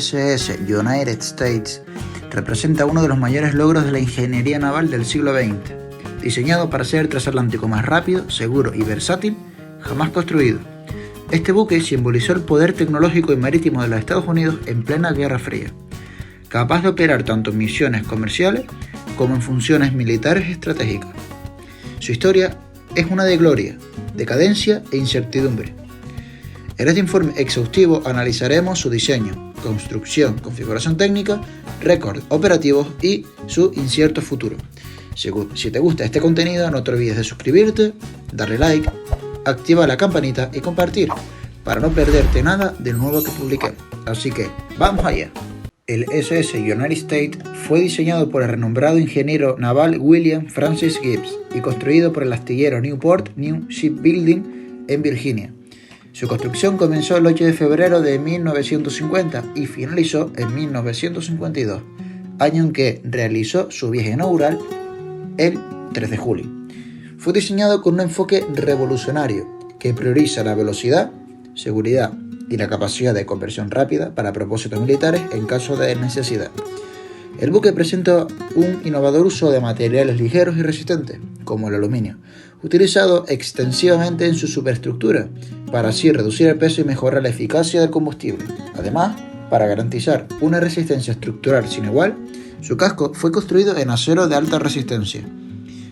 USS United States representa uno de los mayores logros de la ingeniería naval del siglo XX, diseñado para ser el transatlántico más rápido, seguro y versátil jamás construido. Este buque simbolizó el poder tecnológico y marítimo de los Estados Unidos en plena Guerra Fría, capaz de operar tanto en misiones comerciales como en funciones militares estratégicas. Su historia es una de gloria, decadencia e incertidumbre. En este informe exhaustivo analizaremos su diseño, construcción, configuración técnica, récords operativos y su incierto futuro. Si te gusta este contenido, no te olvides de suscribirte, darle like, activar la campanita y compartir para no perderte nada del nuevo que publiquemos. Así que, ¡vamos allá! El USS United States fue diseñado por el renombrado ingeniero naval William Francis Gibbs y construido por el astillero Newport News Shipbuilding en Virginia. Su construcción comenzó el 8 de febrero de 1950 y finalizó en 1952, año en que realizó su viaje inaugural el 3 de julio. Fue diseñado con un enfoque revolucionario que prioriza la velocidad, seguridad y la capacidad de conversión rápida para propósitos militares en caso de necesidad. El buque presenta un innovador uso de materiales ligeros y resistentes, como el aluminio, utilizado extensivamente en su superestructura, para así reducir el peso y mejorar la eficacia del combustible. Además, para garantizar una resistencia estructural sin igual, su casco fue construido en acero de alta resistencia.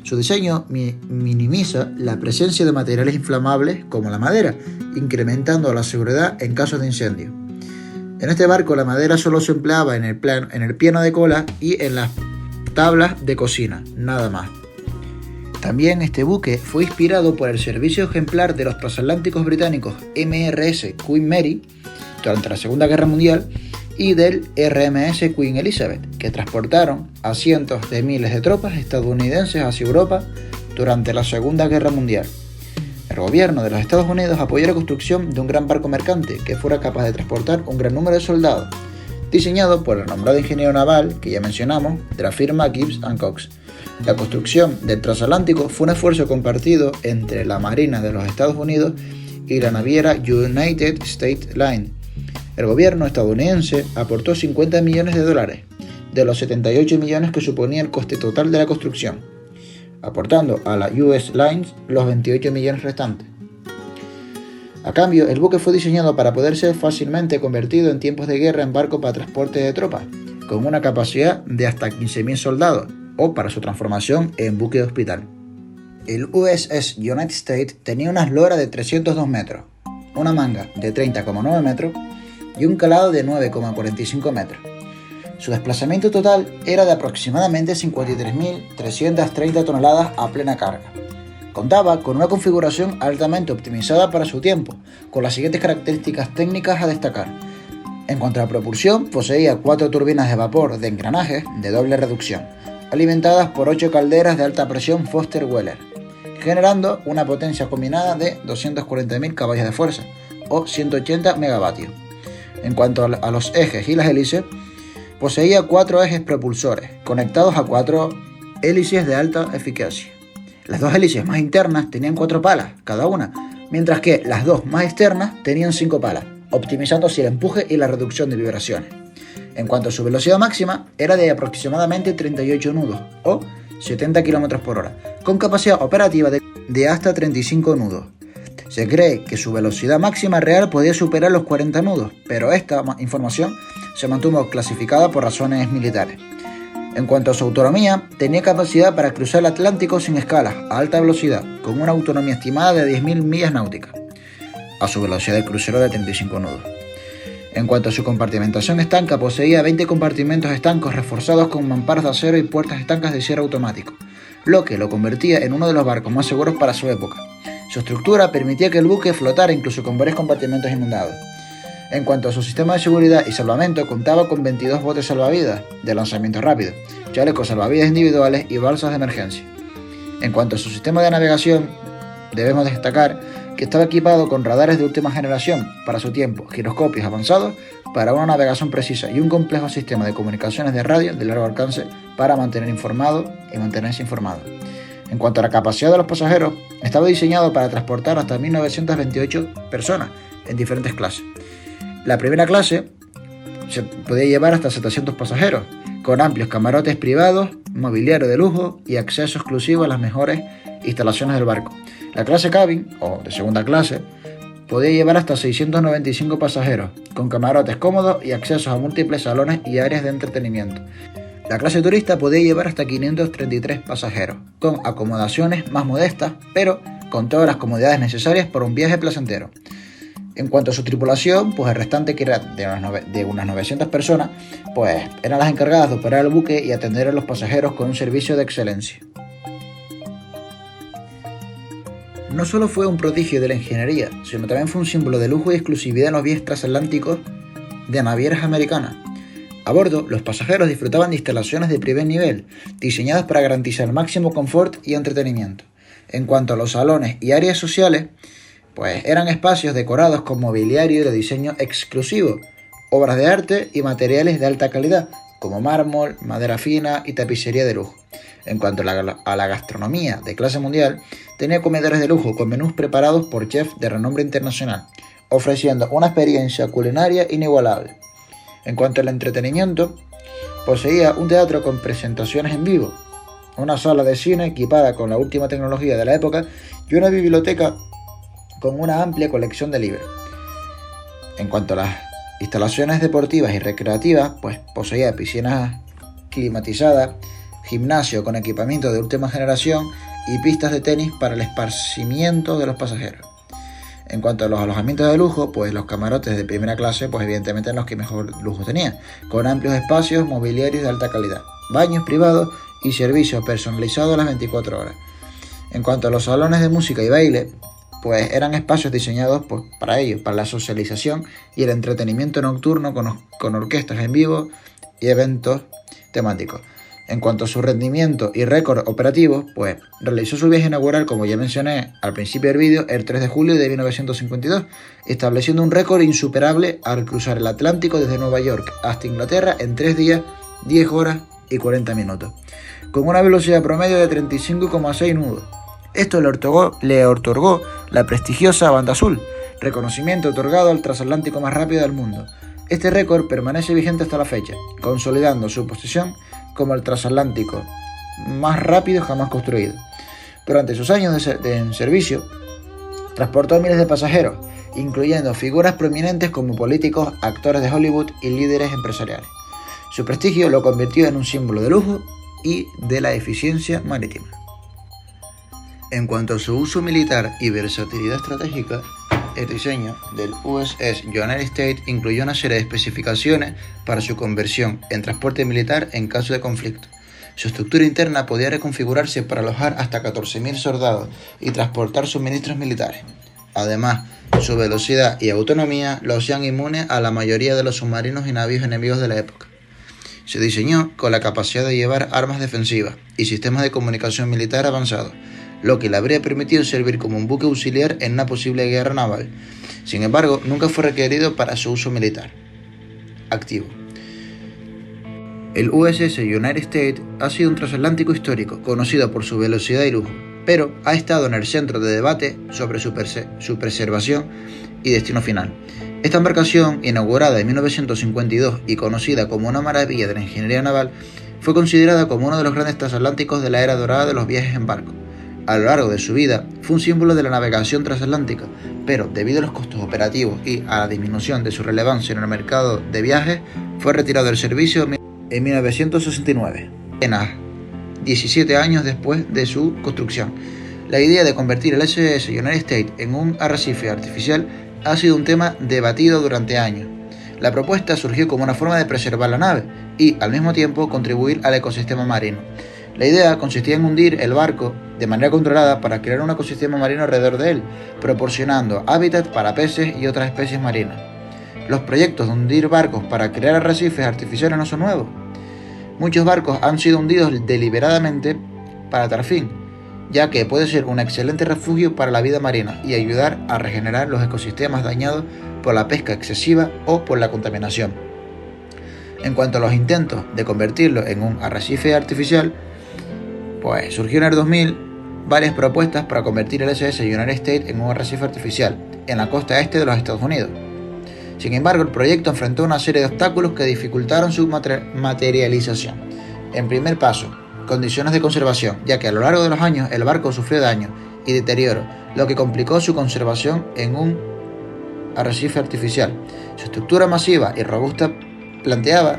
Su diseño minimiza la presencia de materiales inflamables como la madera, incrementando la seguridad en casos de incendio. En este barco la madera solo se empleaba en el piano de cola y en las tablas de cocina, nada más. También este buque fue inspirado por el servicio ejemplar de los transatlánticos británicos MRS Queen Mary durante la Segunda Guerra Mundial y del RMS Queen Elizabeth, que transportaron a cientos de miles de tropas estadounidenses hacia Europa durante la Segunda Guerra Mundial. El gobierno de los Estados Unidos apoyó la construcción de un gran barco mercante que fuera capaz de transportar un gran número de soldados, diseñado por el nombrado ingeniero naval que ya mencionamos, de la firma Gibbs & Cox. La construcción del transatlántico fue un esfuerzo compartido entre la Marina de los Estados Unidos y la naviera United States Line. El gobierno estadounidense aportó $50 millones de los 78 millones que suponía el coste total de la construcción, aportando a la US Lines los 28 millones restantes. A cambio, el buque fue diseñado para poder ser fácilmente convertido en tiempos de guerra en barco para transporte de tropas, con una capacidad de hasta 15.000 soldados, o para su transformación en buque de hospital. El USS United States tenía una eslora de 302 metros, una manga de 30,9 metros y un calado de 9,45 metros. Su desplazamiento total era de aproximadamente 53.330 toneladas a plena carga. Contaba con una configuración altamente optimizada para su tiempo, con las siguientes características técnicas a destacar. En cuanto a la propulsión, poseía 4 turbinas de vapor de engranajes de doble reducción, alimentadas por 8 calderas de alta presión Foster Weller, generando una potencia combinada de 240.000 caballos de fuerza, o 180 megavatios. En cuanto a los ejes y las hélices, poseía 4 ejes propulsores, conectados a 4 hélices de alta eficacia. Las 2 hélices más internas tenían 4 palas, cada una, mientras que las 2 más externas tenían 5 palas, optimizando así el empuje y la reducción de vibraciones. En cuanto a su velocidad máxima, era de aproximadamente 38 nudos, o 70 km por hora, con capacidad operativa de hasta 35 nudos. Se cree que su velocidad máxima real podía superar los 40 nudos, pero esta información se mantuvo clasificada por razones militares. En cuanto a su autonomía, tenía capacidad para cruzar el Atlántico sin escalas, a alta velocidad, con una autonomía estimada de 10.000 millas náuticas, a su velocidad de crucero de 35 nudos. En cuanto a su compartimentación estanca, poseía 20 compartimentos estancos reforzados con mamparas de acero y puertas estancas de cierre automático, lo que lo convertía en uno de los barcos más seguros para su época. Su estructura permitía que el buque flotara incluso con varios compartimentos inundados. En cuanto a su sistema de seguridad y salvamento, contaba con 22 botes salvavidas de lanzamiento rápido, chalecos salvavidas individuales y balsas de emergencia. En cuanto a su sistema de navegación, debemos destacar que estaba equipado con radares de última generación para su tiempo, giroscopios avanzados para una navegación precisa y un complejo sistema de comunicaciones de radio de largo alcance para mantenerse informado. En cuanto a la capacidad de los pasajeros, estaba diseñado para transportar hasta 1.928 personas en diferentes clases. La primera clase se podía llevar hasta 700 pasajeros, con amplios camarotes privados, mobiliario de lujo y acceso exclusivo a las mejores instalaciones del barco. La clase cabin, o de segunda clase, podía llevar hasta 695 pasajeros, con camarotes cómodos y accesos a múltiples salones y áreas de entretenimiento. La clase turista podía llevar hasta 533 pasajeros, con acomodaciones más modestas, pero con todas las comodidades necesarias para un viaje placentero. En cuanto a su tripulación, pues el restante, que era de unas 900 personas, pues eran las encargadas de operar el buque y atender a los pasajeros con un servicio de excelencia. No solo fue un prodigio de la ingeniería, sino también fue un símbolo de lujo y exclusividad en los viajes transatlánticos de navieras americanas. A bordo, los pasajeros disfrutaban de instalaciones de primer nivel, diseñadas para garantizar el máximo confort y entretenimiento. En cuanto a los salones y áreas sociales, pues eran espacios decorados con mobiliario de diseño exclusivo, obras de arte y materiales de alta calidad, como mármol, madera fina y tapicería de lujo. En cuanto a la gastronomía de clase mundial, tenía comedores de lujo con menús preparados por chefs de renombre internacional, ofreciendo una experiencia culinaria inigualable. En cuanto al entretenimiento, poseía un teatro con presentaciones en vivo, una sala de cine equipada con la última tecnología de la época y una biblioteca con una amplia colección de libros. En cuanto a las instalaciones deportivas y recreativas, pues poseía piscinas climatizadas, gimnasio con equipamiento de última generación y pistas de tenis para el esparcimiento de los pasajeros. En cuanto a los alojamientos de lujo, pues los camarotes de primera clase, pues evidentemente eran los que mejor lujo tenían, con amplios espacios, mobiliarios de alta calidad, baños privados y servicios personalizados a las 24 horas. En cuanto a los salones de música y baile, pues eran espacios diseñados pues, para ellos, para la socialización y el entretenimiento nocturno con orquestas en vivo y eventos temáticos. En cuanto a su rendimiento y récord operativo, pues realizó su viaje inaugural, como ya mencioné al principio del vídeo, el 3 de julio de 1952, estableciendo un récord insuperable al cruzar el Atlántico desde Nueva York hasta Inglaterra en 3 días, 10 horas y 40 minutos, con una velocidad promedio de 35,6 nudos. Esto le otorgó la prestigiosa Banda Azul, reconocimiento otorgado al transatlántico más rápido del mundo. Este récord permanece vigente hasta la fecha, consolidando su posición como el transatlántico más rápido jamás construido. Durante sus años en servicio, transportó a miles de pasajeros, incluyendo figuras prominentes como políticos, actores de Hollywood y líderes empresariales. Su prestigio lo convirtió en un símbolo de lujo y de la eficiencia marítima. En cuanto a su uso militar y versatilidad estratégica, el diseño del USS United States incluyó una serie de especificaciones para su conversión en transporte militar en caso de conflicto. Su estructura interna podía reconfigurarse para alojar hasta 14.000 soldados y transportar suministros militares. Además, su velocidad y autonomía lo hacían inmune a la mayoría de los submarinos y navíos enemigos de la época. Se diseñó con la capacidad de llevar armas defensivas y sistemas de comunicación militar avanzados, lo que le habría permitido servir como un buque auxiliar en una posible guerra naval. Sin embargo, nunca fue requerido para su uso militar activo. El USS United States ha sido un transatlántico histórico, conocido por su velocidad y lujo, pero ha estado en el centro de debate sobre su preservación y destino final. Esta embarcación, inaugurada en 1952 y conocida como una maravilla de la ingeniería naval, fue considerada como uno de los grandes transatlánticos de la era dorada de los viajes en barco. A lo largo de su vida, fue un símbolo de la navegación transatlántica, pero debido a los costos operativos y a la disminución de su relevancia en el mercado de viajes, fue retirado del servicio en 1969, apenas 17 años después de su construcción. La idea de convertir el USS United States en un arrecife artificial ha sido un tema debatido durante años. La propuesta surgió como una forma de preservar la nave y, al mismo tiempo, contribuir al ecosistema marino. La idea consistía en hundir el barco de manera controlada para crear un ecosistema marino alrededor de él, proporcionando hábitat para peces y otras especies marinas. Los proyectos de hundir barcos para crear arrecifes artificiales no son nuevos. Muchos barcos han sido hundidos deliberadamente para tal fin, ya que puede ser un excelente refugio para la vida marina y ayudar a regenerar los ecosistemas dañados por la pesca excesiva o por la contaminación. En cuanto a los intentos de convertirlo en un arrecife artificial, pues surgió en el 2000 varias propuestas para convertir el USS United States en un arrecife artificial en la costa este de los Estados Unidos. Sin embargo, el proyecto enfrentó una serie de obstáculos que dificultaron su materialización. En primer paso, condiciones de conservación, ya que a lo largo de los años el barco sufrió daño y deterioro, lo que complicó su conservación en un arrecife artificial. Su estructura masiva y robusta planteaba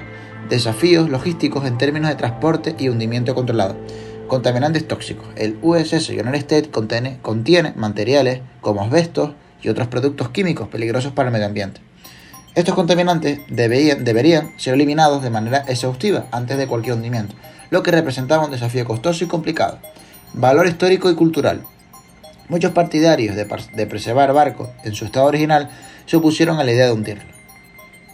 desafíos logísticos en términos de transporte y hundimiento controlado. Contaminantes tóxicos. El USS United States contiene materiales como asbestos y otros productos químicos peligrosos para el medio ambiente. Estos contaminantes deberían ser eliminados de manera exhaustiva antes de cualquier hundimiento, lo que representaba un desafío costoso y complicado. Valor histórico y cultural. Muchos partidarios de preservar barcos en su estado original se opusieron a la idea de hundirlo.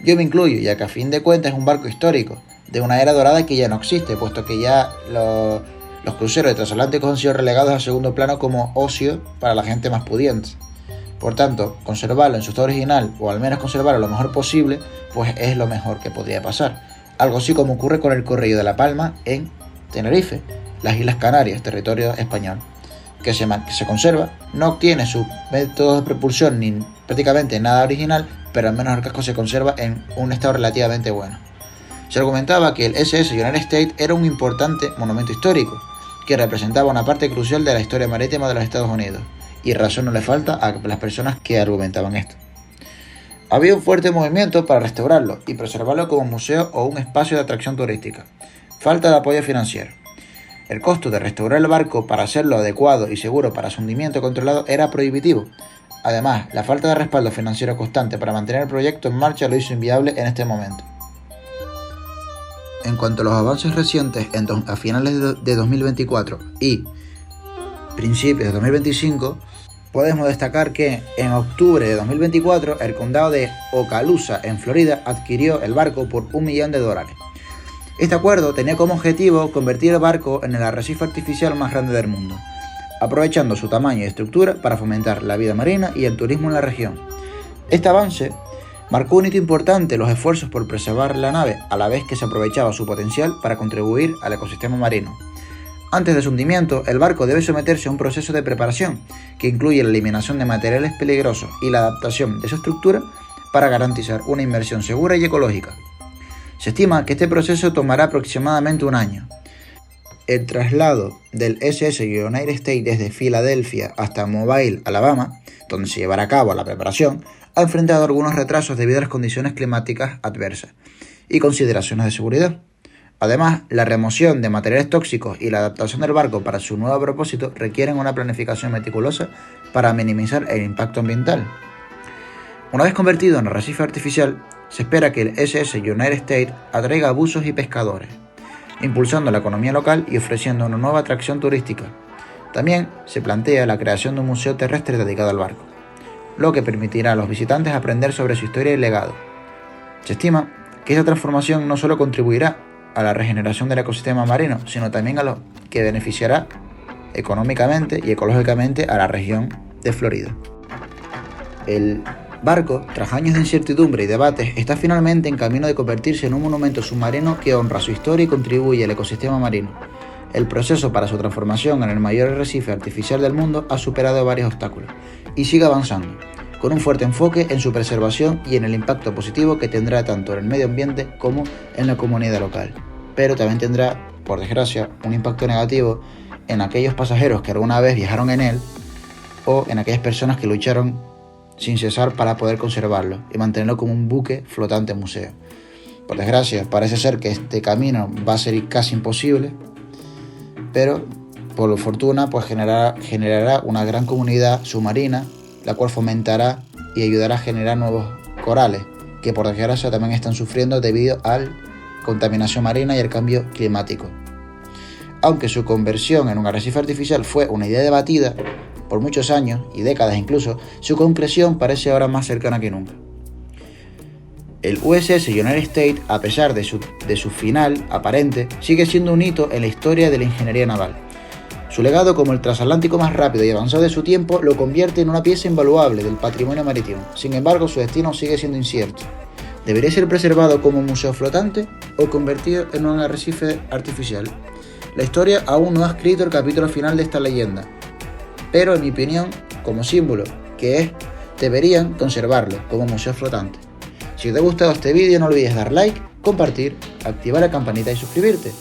Yo me incluyo, ya que a fin de cuentas es un barco histórico, de una era dorada que ya no existe, puesto que ya los cruceros de transatlánticos han sido relegados a segundo plano como ocio para la gente más pudiente. Por tanto, conservarlo en su estado original, o al menos conservarlo lo mejor posible, pues es lo mejor que podría pasar. Algo así como ocurre con el Correo de la Palma en Tenerife, las Islas Canarias, territorio español, que se conserva, no obtiene su método de propulsión ni prácticamente nada original, pero al menos el casco se conserva en un estado relativamente bueno. Se argumentaba que el SS United States era un importante monumento histórico, que representaba una parte crucial de la historia marítima de los Estados Unidos, y razón no le falta a las personas que argumentaban esto. Había un fuerte movimiento para restaurarlo y preservarlo como museo o un espacio de atracción turística. Falta de apoyo financiero. El costo de restaurar el barco para hacerlo adecuado y seguro para su hundimiento controlado era prohibitivo. Además, la falta de respaldo financiero constante para mantener el proyecto en marcha lo hizo inviable en este momento. En cuanto a los avances recientes a finales de 2024 y principios de 2025, podemos destacar que en octubre de 2024 el condado de Okaloosa en Florida adquirió el barco por $1 millón. Este acuerdo tenía como objetivo convertir el barco en el arrecife artificial más grande del mundo, aprovechando su tamaño y estructura para fomentar la vida marina y el turismo en la región. Este avance marcó un hito importante en los esfuerzos por preservar la nave, a la vez que se aprovechaba su potencial para contribuir al ecosistema marino. Antes de su hundimiento, el barco debe someterse a un proceso de preparación que incluye la eliminación de materiales peligrosos y la adaptación de su estructura para garantizar una inmersión segura y ecológica. Se estima que este proceso tomará aproximadamente un año. El traslado del SS United States desde Filadelfia hasta Mobile, Alabama, donde se llevará a cabo la preparación, ha enfrentado algunos retrasos debido a las condiciones climáticas adversas y consideraciones de seguridad. Además, la remoción de materiales tóxicos y la adaptación del barco para su nuevo propósito requieren una planificación meticulosa para minimizar el impacto ambiental. Una vez convertido en arrecife artificial, se espera que el SS United States atraiga buzos y pescadores, impulsando la economía local y ofreciendo una nueva atracción turística. También se plantea la creación de un museo terrestre dedicado al barco, lo que permitirá a los visitantes aprender sobre su historia y legado. Se estima que esta transformación no solo contribuirá a la regeneración del ecosistema marino, sino también a lo que beneficiará económicamente y ecológicamente a la región de Florida. El barco, tras años de incertidumbre y debates, está finalmente en camino de convertirse en un monumento submarino que honra su historia y contribuye al ecosistema marino. El proceso para su transformación en el mayor arrecife artificial del mundo ha superado varios obstáculos y sigue avanzando, con un fuerte enfoque en su preservación y en el impacto positivo que tendrá tanto en el medio ambiente como en la comunidad local. Pero también tendrá, por desgracia, un impacto negativo en aquellos pasajeros que alguna vez viajaron en él o en aquellas personas que lucharon sin cesar para poder conservarlo y mantenerlo como un buque flotante museo. Por desgracia, parece ser que este camino va a ser casi imposible, pero por fortuna pues generará una gran comunidad submarina, la cual fomentará y ayudará a generar nuevos corales, que por desgracia también están sufriendo debido a la contaminación marina y el cambio climático. Aunque su conversión en un arrecife artificial fue una idea debatida por muchos años y décadas incluso, su concreción parece ahora más cercana que nunca. El USS United States, a pesar de su final aparente, sigue siendo un hito en la historia de la ingeniería naval. Su legado como el transatlántico más rápido y avanzado de su tiempo lo convierte en una pieza invaluable del patrimonio marítimo. Sin embargo, su destino sigue siendo incierto. ¿Debería ser preservado como un museo flotante o convertido en un arrecife artificial? La historia aún no ha escrito el capítulo final de esta leyenda, pero en mi opinión, como símbolo que es, deberían conservarlo como museo flotante. Si te ha gustado este vídeo no olvides dar like, compartir, activar la campanita y suscribirte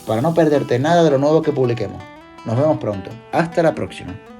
para no perderte nada de lo nuevo que publiquemos. Nos vemos pronto. Hasta la próxima.